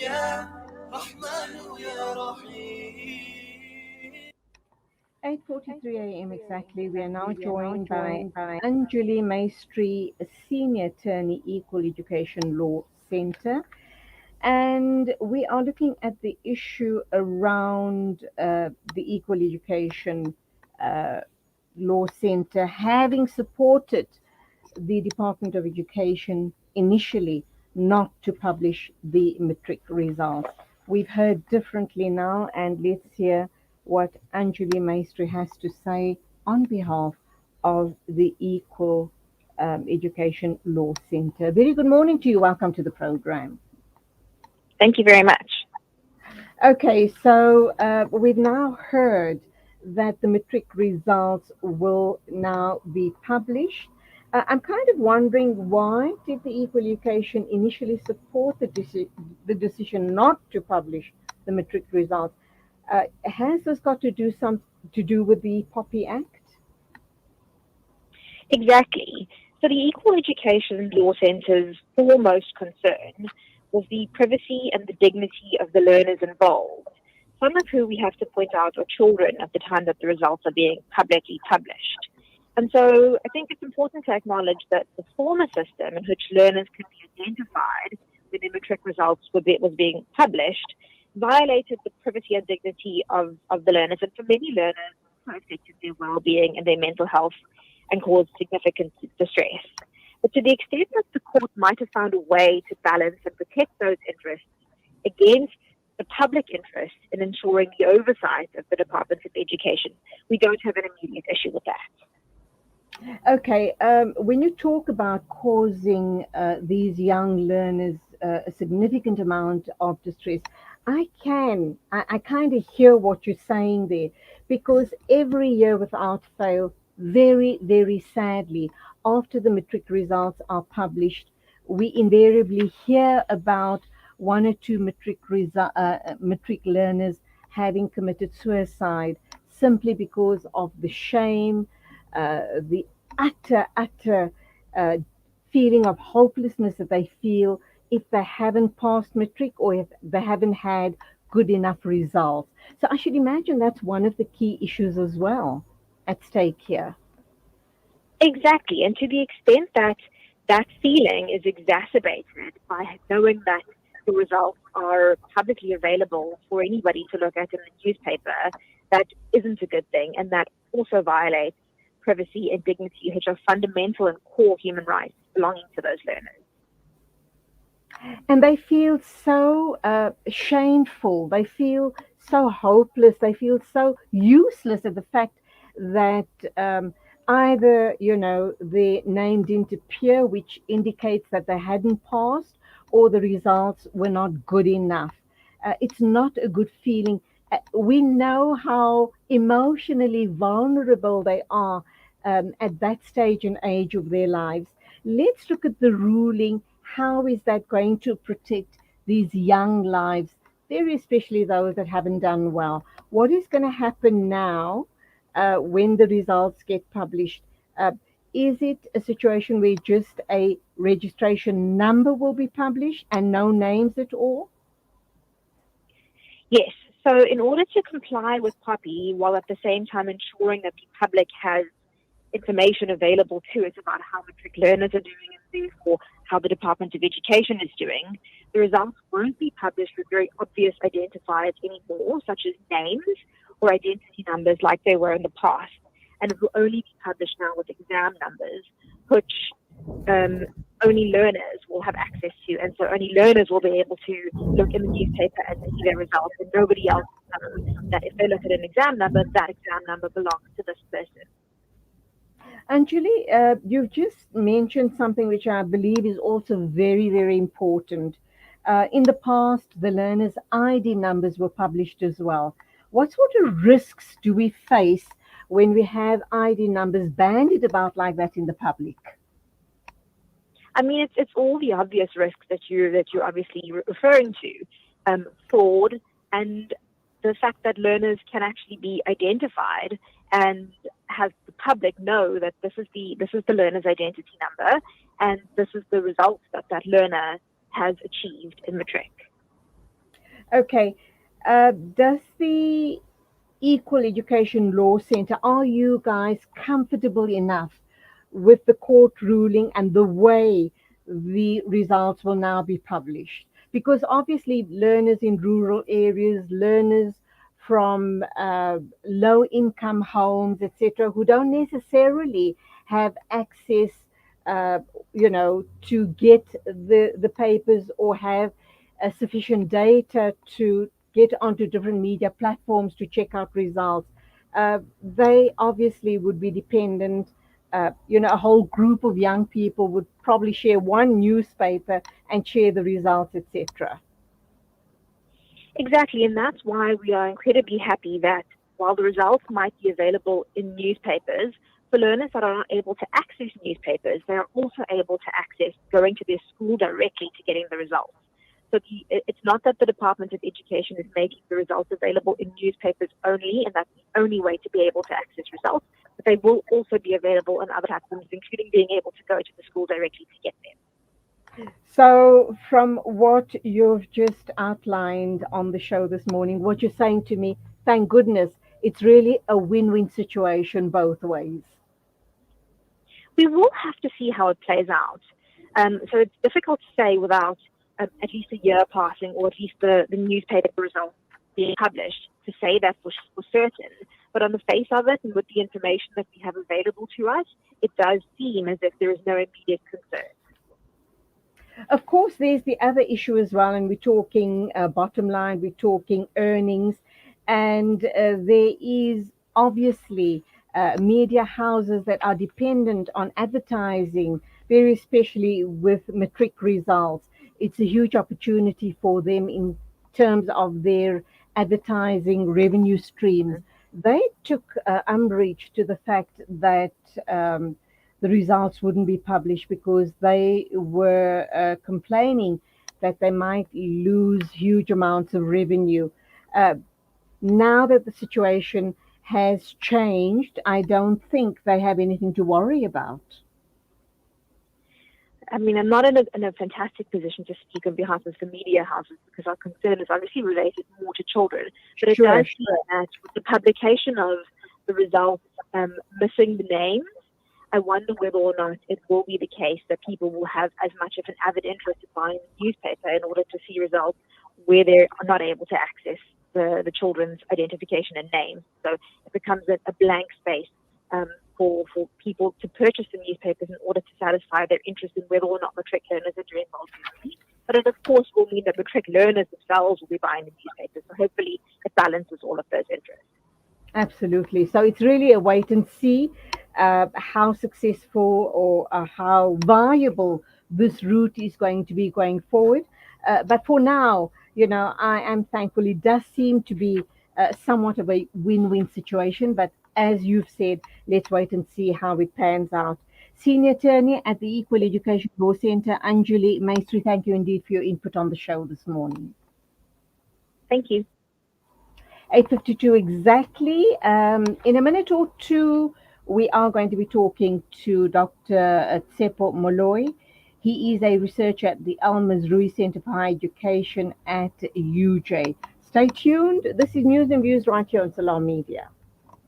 يا رحمن يا رحيم. 8:43 a.m. exactly. We are now joined by Anjuli Maistry, a senior attorney, Equal Education Law Center, and we are looking at the issue around the Equal Education uh, Law Center having supported the Department of Education initially not to publish the matric results. We've heard differently now, and let's hear what Anjuli Maistry has to say on behalf of the Equal Education Law Center. Very good morning to you. Welcome to the program. Thank you very much. Okay, so we've now heard that the matric results will now be published. I'm kind of wondering, why did the Equal Education initially support the decision not to publish the matric results? Has this got to do with the Poppy Act? Exactly. So the Equal Education Law Centre's foremost concern was the privacy and the dignity of the learners involved, some of who we have to point out are children at the time that the results are being publicly published. And so I think it's important to acknowledge that the former system in which learners could be identified when their matric results was being published violated the privacy and dignity of the learners, and for many learners also affected their well-being and their mental health and caused significant distress. But to the extent that the court might have found a way to balance and protect those interests against the public interest in ensuring the oversight of the Department of Education, we don't have an immediate issue with that. Okay, when you talk about causing these young learners a significant amount of distress, I kind of hear what you're saying there, because every year without fail, very, very sadly, after the matric results are published, we invariably hear about one or two matric learners having committed suicide simply because of the shame, the utter uh, feeling of hopelessness that they feel if they haven't passed matric or if they haven't had good enough results. So I should imagine that's one of the key issues as well at stake here. Exactly. And to the extent that that feeling is exacerbated by knowing that the results are publicly available for anybody to look at in the newspaper, that isn't a good thing. And that also violates privacy and dignity, which are fundamental and core human rights belonging to those learners. And they feel so shameful, they feel so hopeless, they feel so useless at the fact that either, their name didn't appear, which indicates that they hadn't passed, or the results were not good enough. It's not a good feeling. We know how emotionally vulnerable they are at that stage and age of their lives. Let's look at the ruling. How is that going to protect these young lives, very especially those that haven't done well? What is going to happen now when the results get published? Uh, is it a situation where just a registration number will be published and no names at all? Yes. So in order to comply with Poppy, while at the same time ensuring that the public has information available to it about how matric learners are doing and therefore how the Department of Education is doing, the results won't be published with very obvious identifiers anymore, such as names or identity numbers like they were in the past. And it will only be published now with exam numbers, which only learners will have access to. And so only learners will be able to look in the newspaper and see their results, and nobody else knows that if they look at an exam number, that exam number belongs to this person. Anjuli, you've just mentioned something which I believe is also very, very important. In the past, the learners' ID numbers were published as well. What sort of risks do we face when we have ID numbers bandied about like that in the public? I mean, it's all the obvious risks that you're obviously referring to, fraud, and the fact that learners can actually be identified and have the public know that this is the learner's identity number and this is the results that learner has achieved in matric. Okay. Does the Equal Education Law Center, are you guys comfortable enough with the court ruling and the way the results will now be published? Because obviously, learners in rural areas, learners from low income homes, etc., who don't necessarily have access, uh, to get the papers or have sufficient data to get onto different media platforms to check out results. They obviously would be dependent. A whole group of young people would probably share one newspaper and share the results, etc. Exactly, and that's why we are incredibly happy that while the results might be available in newspapers, for learners that are not able to access newspapers, they are also able to access going to their school directly to getting the results. So it's not that the Department of Education is making the results available in newspapers only, and that's the only way to be able to access results, but they will also be available on other platforms, including being able to go to the school directly to get them. So, from what you've just outlined on the show this morning, what you're saying to me, thank goodness, it's really a win win situation both ways. We will have to see how it plays out. So it's difficult to say without at least a year passing, or at least the newspaper results being published, to say that for certain. But on the face of it, and with the information that we have available to us, it does seem as if there is no immediate concern. Of course, there's the other issue as well, and we're talking bottom line, we're talking earnings, and there is obviously media houses that are dependent on advertising, very especially with matric results. It's a huge opportunity for them in terms of their advertising revenue streams. They took umbrage to the fact that. The results wouldn't be published because they were complaining that they might lose huge amounts of revenue. Uh, Now that the situation has changed, I don't think they have anything to worry about. I mean, I'm not in a fantastic position to speak on behalf of the media houses because our concern is obviously related more to children. But it Sure, does seem sure. that with the publication of the results missing the names, I wonder whether or not it will be the case that people will have as much of an avid interest in buying the newspaper in order to see results where they're not able to access the children's identification and names. So it becomes a blank space um, for people to purchase the newspapers in order to satisfy their interest in whether or not matric learners are doing well generally. But it, of course, will mean that matric learners themselves will be buying the newspapers. So hopefully it balances all of those interests. Absolutely. So it's really a wait and see how successful or how viable this route is going to be going forward. But for now, I am thankful. It does seem to be somewhat of a win win situation. But as you've said, let's wait and see how it pans out. Senior attorney at the Equal Education Law Center, Anjuli Maistry, thank you indeed for your input on the show this morning. Thank you. 8:52 exactly. In a minute or two, we are going to be talking to Dr. Tsepo Moloi. He is a researcher at the Almas Rui Center for Higher Education at UJ. Stay tuned. This is News and Views right here on Salam Media.